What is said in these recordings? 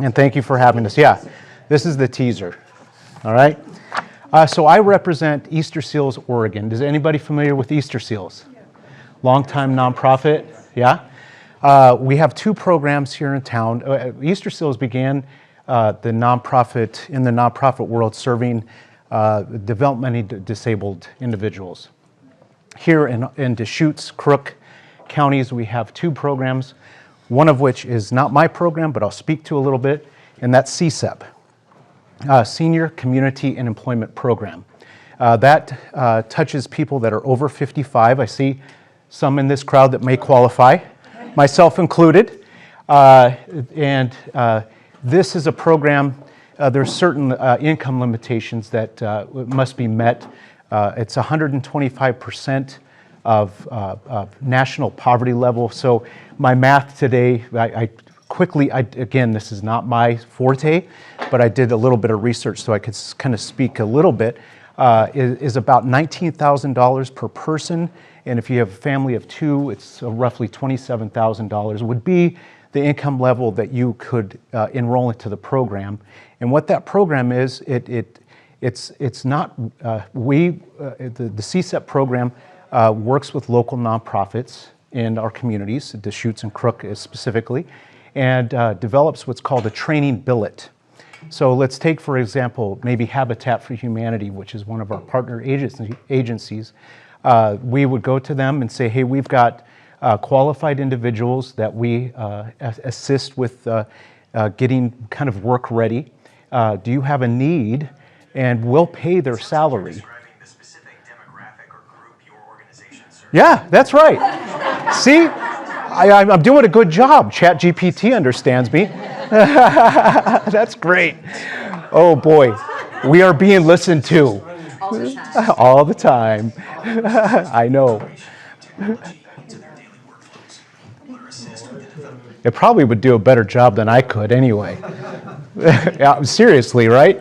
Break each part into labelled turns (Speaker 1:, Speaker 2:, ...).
Speaker 1: And thank you for having us. Yeah, this is the teaser. All right. So I represent Easter Seals Oregon. Is anybody familiar with Easter Seals? Longtime nonprofit. Yeah. We have two programs here in town. Easter Seals began in the nonprofit world serving developmentally disabled individuals. Here in Deschutes, Crook counties, we have two programs, one of which is not my program, but I'll speak to a little bit, and that's CSEP, Senior Community and Employment Program. That touches people that are over 55. I see some in this crowd that may qualify, myself included. This is a program, there's certain income limitations that must be met. It's 125% of national poverty level. So my math today, again, this is not my forte, but I did a little bit of research so I could kind of speak a little bit, is about $19,000 per person. And if you have a family of two, it's roughly $27,000 would be the income level that you could enroll into the program. And what that program is, it's not, the CSEP program works with local nonprofits in our communities, Deschutes and Crook specifically, and develops what's called a training billet. So let's take, for example, maybe Habitat for Humanity, which is one of our partner agencies. We would go to them and say, hey, we've got qualified individuals that we assist with getting kind of work ready. Do you have a need? And we'll pay their salary. Yeah, that's right. See, I'm doing a good job. ChatGPT understands me. That's great. Oh boy, we are being listened to. All the time. I know. It probably would do a better job than I could anyway. Seriously, right?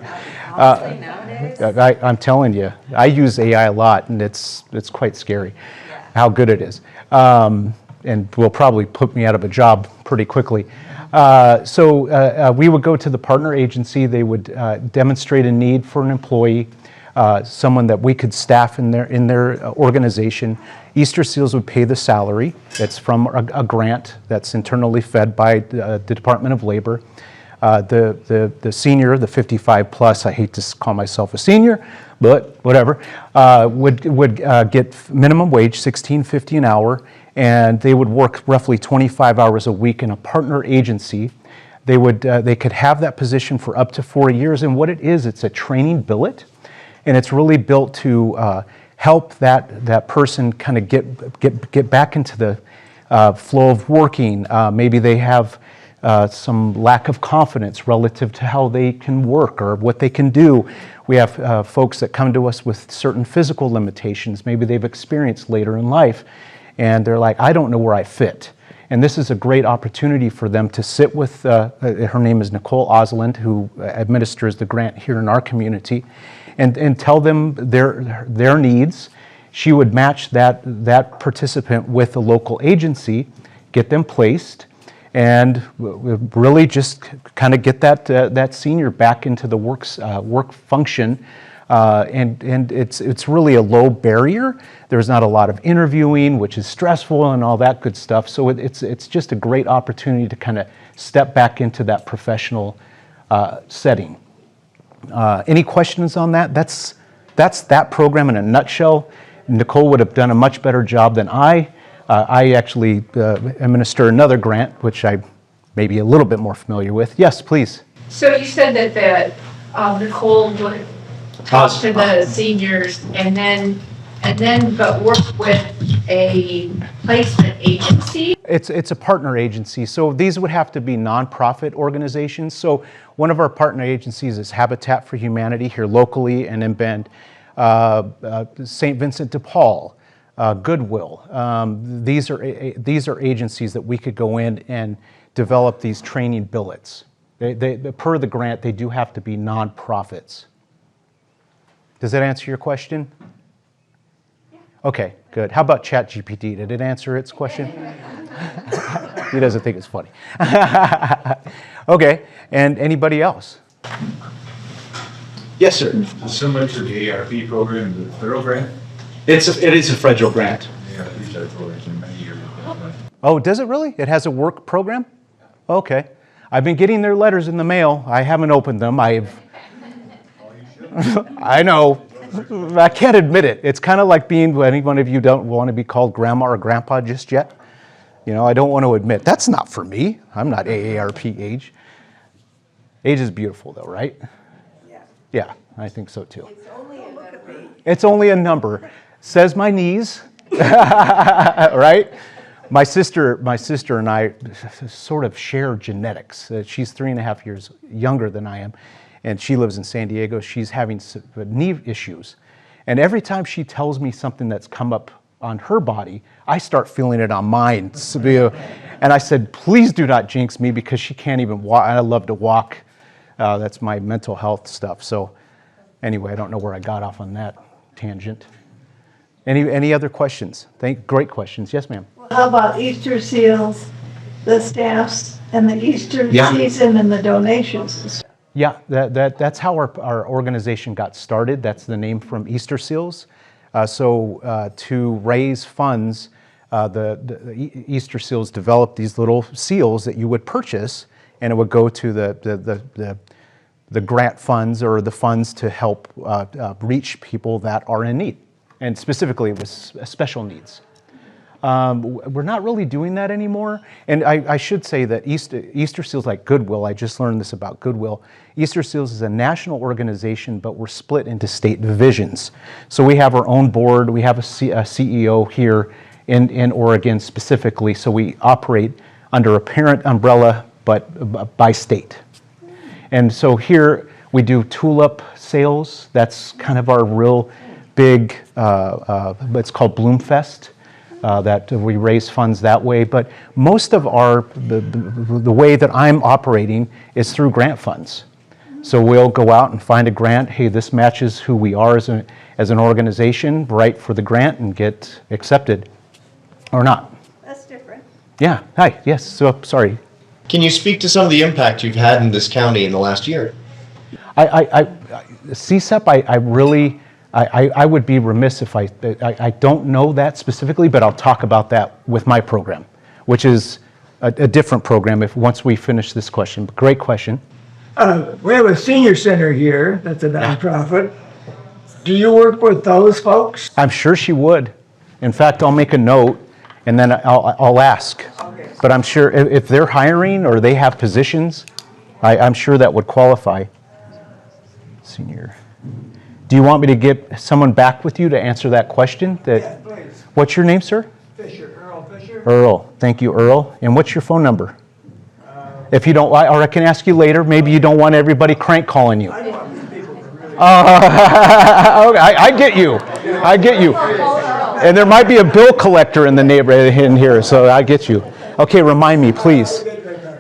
Speaker 1: I'm telling you, I use AI a lot, and it's quite scary how good it is. And will probably put me out of a job pretty quickly. So we would go to the partner agency. They would demonstrate a need for an employee, someone that we could staff in their organization. Easter Seals would pay the salary. It's from a grant that's internally fed by the Department of Labor. The senior, the 55 plus, I hate to call myself a senior, but whatever, would get minimum wage, $16.50 an hour, and they would work roughly 25 hours a week in a partner agency. They could have that position for up to 4 years, and what it is, it's a training billet, and it's really built to help that person kind of get back into the flow of working. Maybe they have some lack of confidence relative to how they can work or what they can do. We have folks that come to us with certain physical limitations. Maybe they've experienced later in life, and they're like, I don't know where I fit. And this is a great opportunity for them to sit with, her name is Nicole Osland, who administers the grant here in our community, and tell them their needs. She would match that participant with a local agency, get them placed, and really just kind of get that senior back into the work function. And it's really a low barrier. There's not a lot of interviewing, which is stressful and all that good stuff. So it's just a great opportunity to kind of step back into that professional setting. Any questions on that? That's that program in a nutshell. Nicole would have done a much better job than I. I actually administer another grant, which I may be a little bit more familiar with. Yes, please.
Speaker 2: So you said that Nicole would talk to the seniors and then but work with a placement agency?
Speaker 1: It's a partner agency. So these would have to be nonprofit organizations. So one of our partner agencies is Habitat for Humanity here locally and in Bend, St. Vincent de Paul, Goodwill. These are agencies that we could go in and develop these training billets. They per the grant, they do have to be nonprofits. Does that answer your question? Yeah. Okay, good. How about ChatGPT? Did it answer its question? He doesn't think it's funny. Okay, and anybody else?
Speaker 3: Yes, sir.
Speaker 4: Similar to the ARP program, the federal grant?
Speaker 3: It is a federal grant.
Speaker 4: The ARP federal programs in many years.
Speaker 1: Oh, does it really? It has a work program? Okay. I've been getting their letters in the mail. I haven't opened them. I know. I can't admit it. It's kind of like being, any one of you don't want to be called grandma or grandpa just yet. You know, I don't want to admit, that's not for me. I'm not AARP age. Age is beautiful though, right?
Speaker 5: Yeah.
Speaker 1: Yeah, I think so too.
Speaker 5: It's only a number.
Speaker 1: It's only a number. Says my knees, right? My sister and I sort of share genetics. She's 3.5 years younger than I am, and she lives in San Diego. She's having knee issues. And every time she tells me something that's come up on her body, I start feeling it on mine. And I said, please do not jinx me, because she can't even walk. I love to walk. That's my mental health stuff. So anyway, I don't know where I got off on that tangent. Any other questions? Great questions. Yes, ma'am.
Speaker 5: How about Easter seals, the staffs, and the Easter
Speaker 3: Yeah.
Speaker 5: season and the donations and stuff?
Speaker 1: Yeah, that's how our organization got started. That's the name from Easter Seals. To raise funds, the Easter Seals developed these little seals that you would purchase, and it would go to the grant funds, or the funds to help reach people that are in need. And specifically, it was special needs. We're not really doing that anymore. And I should say that Easter Seals, like Goodwill, I just learned this about Goodwill. Easter Seals is a national organization, but we're split into state divisions. So we have our own board. We have a CEO here in Oregon specifically. So we operate under a parent umbrella, but by state. And so here we do tulip sales. That's kind of our real big, it's called Bloomfest. That we raise funds that way, but most of the way that I'm operating is through grant funds. So we'll go out and find a grant. Hey, this matches who we are as an organization, write for the grant and get accepted, or not.
Speaker 5: That's different.
Speaker 1: Yeah. Hi. Yes. So sorry.
Speaker 3: Can you speak to some of the impact you've had in this county in the last year?
Speaker 1: CSEP, I would be remiss if I don't know that specifically, but I'll talk about that with my program, which is a different program once we finish this question. Great question.
Speaker 6: We have a senior center here that's a nonprofit. Do you work with those folks?
Speaker 1: I'm sure she would. In fact, I'll make a note and then I'll ask.
Speaker 6: Okay.
Speaker 1: But I'm sure if they're hiring or they have positions, I'm sure that would qualify. Senior. Do you want me to get someone back with you to answer that question?
Speaker 6: Yeah, please.
Speaker 1: What's your name, sir?
Speaker 6: Fisher, Earl Fisher.
Speaker 1: Earl. Thank you, Earl. And what's your phone number? If you don't, or I can ask you later. Maybe you don't want everybody crank calling you.
Speaker 6: I want these people to really.
Speaker 1: Okay, I get you. I get you. And there might be a bill collector in the neighborhood in here, so I get you. Okay, remind me, please.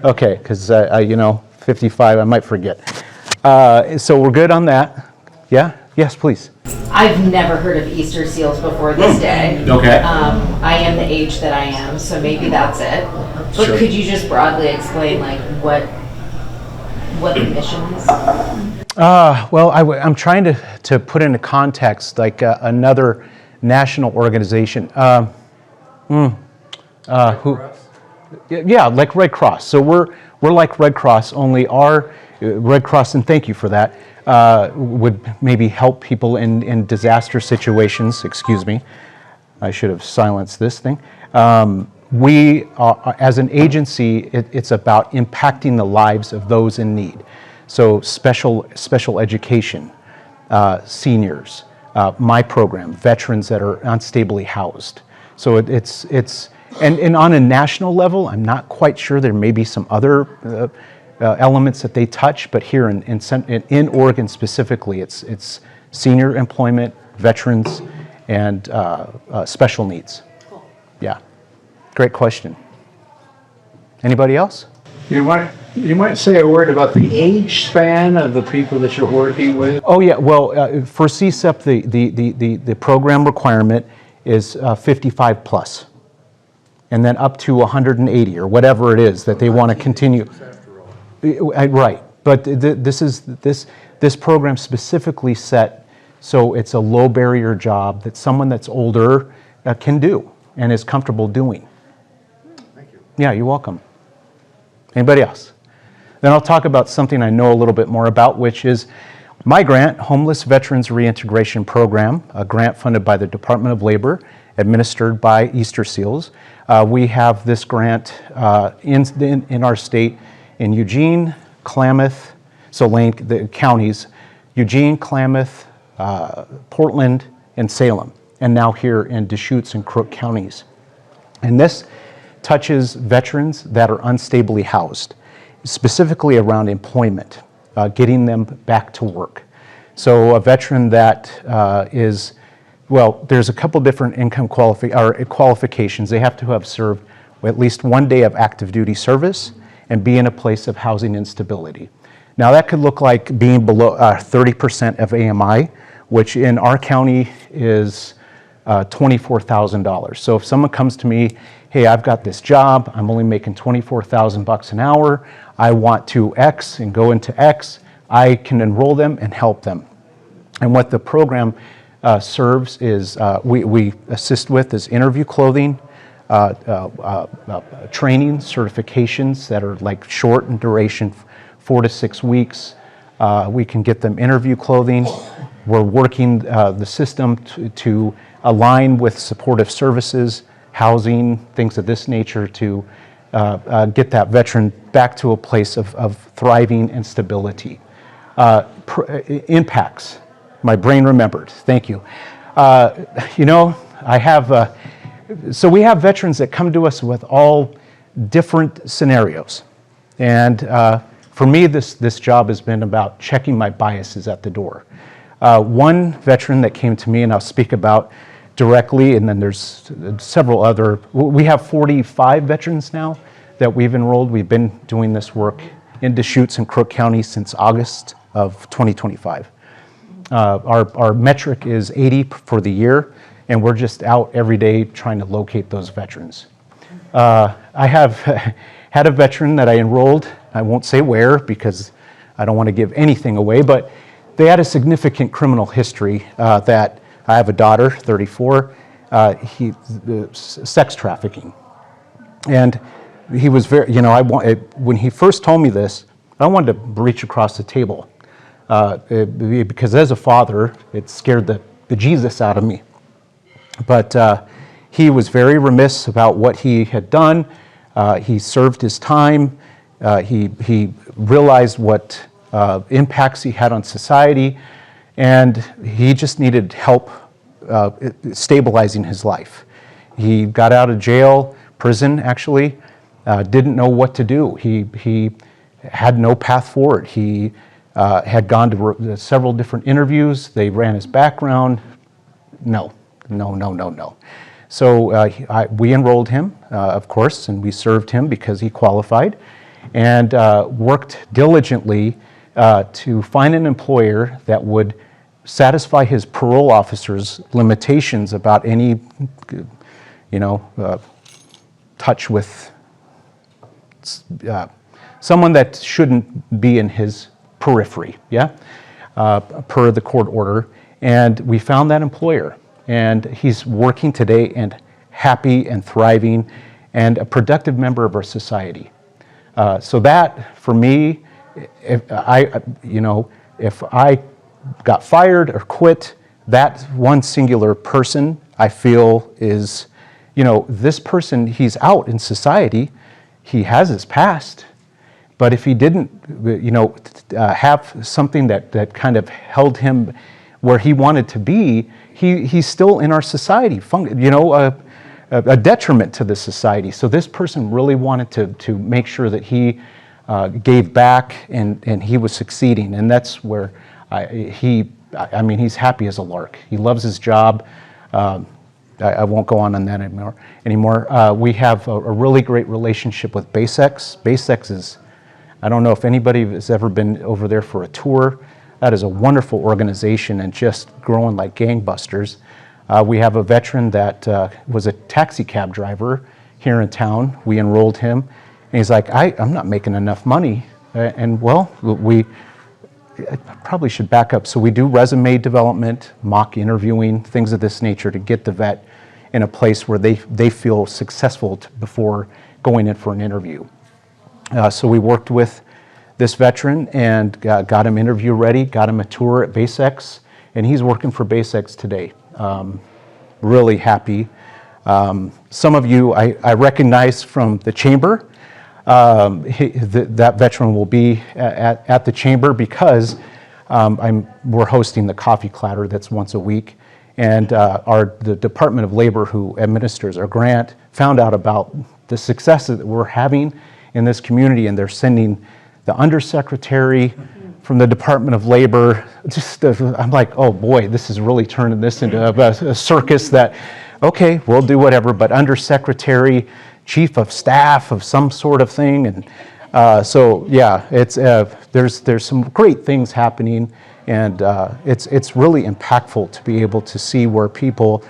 Speaker 1: Okay, because 55, I might forget. So we're good on that. Yeah? Yes, please.
Speaker 7: I've never heard of Easter seals before this day.
Speaker 1: Okay.
Speaker 7: I am the age that I am, so maybe that's it. But
Speaker 1: Sure.
Speaker 7: could you just broadly explain like what the mission is?
Speaker 1: Well, I'm trying to put into context like another national organization. Who? Yeah, like Red Cross. So we're like Red Cross, only our Red Cross, and thank you for that, would maybe help people in disaster situations. Excuse me. I should have silenced this thing. We, as an agency, it's about impacting the lives of those in need. So special education, seniors, my program, veterans that are unstably housed. So and on a national level, I'm not quite sure. There may be some other elements that they touch, but here in Oregon specifically, it's senior employment, veterans, and special needs. Yeah, great question. Anybody else?
Speaker 8: You might say a word about the age span of the people that you're working with.
Speaker 1: Oh yeah, well for CSEP the program requirement is 55 plus, and then up to 180 or whatever it is that they want to continue. Right, but this program specifically set so it's a low barrier job that someone that's older can do and is comfortable doing.
Speaker 4: Thank you.
Speaker 1: Yeah, you're welcome. Anybody else? Then I'll talk about something I know a little bit more about, which is my grant, Homeless Veterans Reintegration Program, a grant funded by the Department of Labor, administered by Easter Seals. We have this grant in our state in Eugene, Klamath, so the counties, Eugene, Klamath, Portland, and Salem, and now here in Deschutes and Crook counties. And this touches veterans that are unstably housed, specifically around employment, getting them back to work. So a veteran that there's a couple different income qualifications. They have to have served at least 1 day of active duty service and be in a place of housing instability. Now that could look like being below 30% of AMI, which in our county is $24,000. So if someone comes to me, hey, I've got this job, I'm only making $24,000 an hour, I want to X and go into X, I can enroll them and help them. And what the program serves is, we assist with is interview clothing, training, certifications that are like short in duration, 4 to 6 weeks. We can get them interview clothing. We're working the system to align with supportive services, housing, things of this nature to get that veteran back to a place of thriving and stability. Impacts. My brain remembered. Thank you. I have, so we have veterans that come to us with all different scenarios. And for me, this job has been about checking my biases at the door. One veteran that came to me, and I'll speak about directly, and then there's several other, we have 45 veterans now that we've enrolled. We've been doing this work in Deschutes and Crook County since August of 2025. Our metric is 80 for the year, and we're just out every day trying to locate those veterans. I have had a veteran that I enrolled, I won't say where because I don't want to give anything away, but they had a significant criminal history that I have a daughter, 34, sex trafficking. And he was very, when he first told me this, I wanted to reach across the table because as a father, it scared the Jesus out of me. But he was very remiss about what he had done. He served his time. He realized what impacts he had on society, and he just needed help stabilizing his life. He got out of prison actually, didn't know what to do. He had no path forward. He had gone to several different interviews. They ran his background. No. So we enrolled him, of course, and we served him because he qualified, and worked diligently to find an employer that would satisfy his parole officer's limitations about any, touch with someone that shouldn't be in his periphery, per the court order. And we found that employer, and he's working today and happy and thriving and a productive member of our society. So that, for me, if I got fired or quit, that one singular person, I feel is, this person, he's out in society, he has his past, but if he didn't, have something that kind of held him where he wanted to be, he's still in our society, a detriment to the society. So this person really wanted to make sure that he gave back and he was succeeding, and that's where he's happy as a lark. He loves his job. I won't go on that anymore. We have a really great relationship with BaseX. BaseX is, I don't know if anybody has ever been over there for a tour. That is a wonderful organization and just growing like gangbusters. We have a veteran that was a taxi cab driver here in town. We enrolled him, and he's like, I'm not making enough money And well, I probably should back up. So we do resume development, mock interviewing, things of this nature to get the vet in a place where they feel successful before going in for an interview. So we worked with this veteran and got him interview ready, got him a tour at BaseX, and he's working for BaseX today. Really happy. Some of you I recognize from the chamber. That veteran will be at the chamber because we're hosting the coffee clatter that's once a week. And the Department of Labor, who administers our grant, found out about the successes that we're having in this community, and they're sending the undersecretary from the Department of Labor. I'm like, oh boy, this is really turning this into a circus that, okay, we'll do whatever, but undersecretary, chief of staff of some sort of thing. And so, yeah, it's there's some great things happening, and it's really impactful to be able to see where people,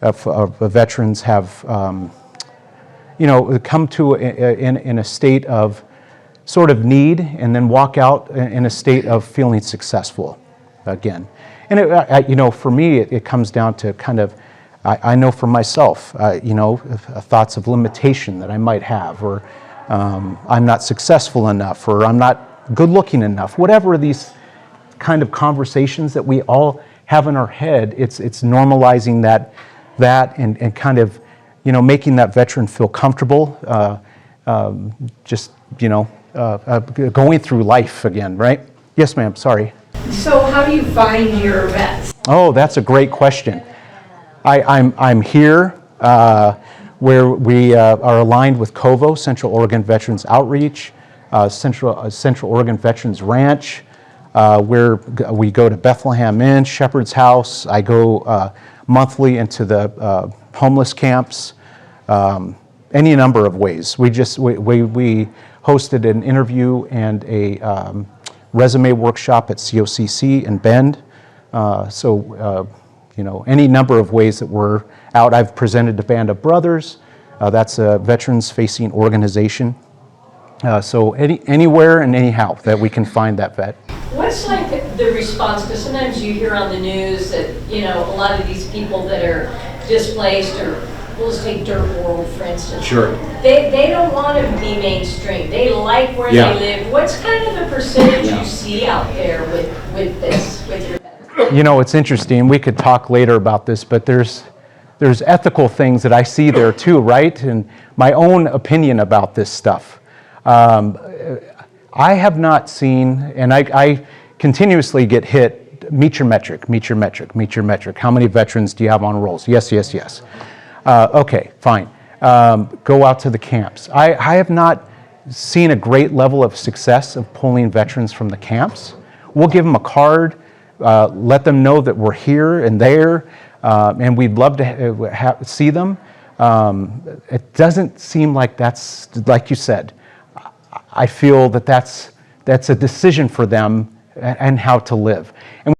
Speaker 1: veterans have, come to in a state of sort of need, and then walk out in a state of feeling successful again. And for me, it comes down to kind of, I know for myself, thoughts of limitation that I might have, or I'm not successful enough, or I'm not good looking enough, whatever these kind of conversations that we all have in our head, it's normalizing that and kind of, making that veteran feel comfortable, going through life again, right? Yes, ma'am, sorry.
Speaker 2: So how do you find your vets?
Speaker 1: Oh, that's a great question. I'm here where we are aligned with COVO, Central Oregon Veterans Outreach, Central Oregon Veterans Ranch, where we go to Bethlehem Inn, Shepherd's House. I go monthly into the homeless camps, any number of ways. We hosted an interview and a resume workshop at COCC in Bend. Any number of ways that we're out. I've presented to Band of Brothers. That's a veterans-facing organization. So anywhere and anyhow that we can find that vet.
Speaker 9: What's like the response? Because sometimes you hear on the news that, a lot of these people that are displaced, or we'll just take Dirt World, for instance.
Speaker 8: Sure.
Speaker 9: They don't want to be mainstream. They like where they live. What's kind of the percentage you see out there with this, with your veterans?
Speaker 1: It's interesting. We could talk later about this, but there's ethical things that I see there too, right? And my own opinion about this stuff. I have not seen, and I continuously get hit, meet your metric. How many veterans do you have on rolls? Yes. Okay, fine. Go out to the camps. I have not seen a great level of success of pulling veterans from the camps. We'll give them a card, let them know that we're here and there, and we'd love to see them. It doesn't seem like that's, like you said, I feel that that's a decision for them and how to live. And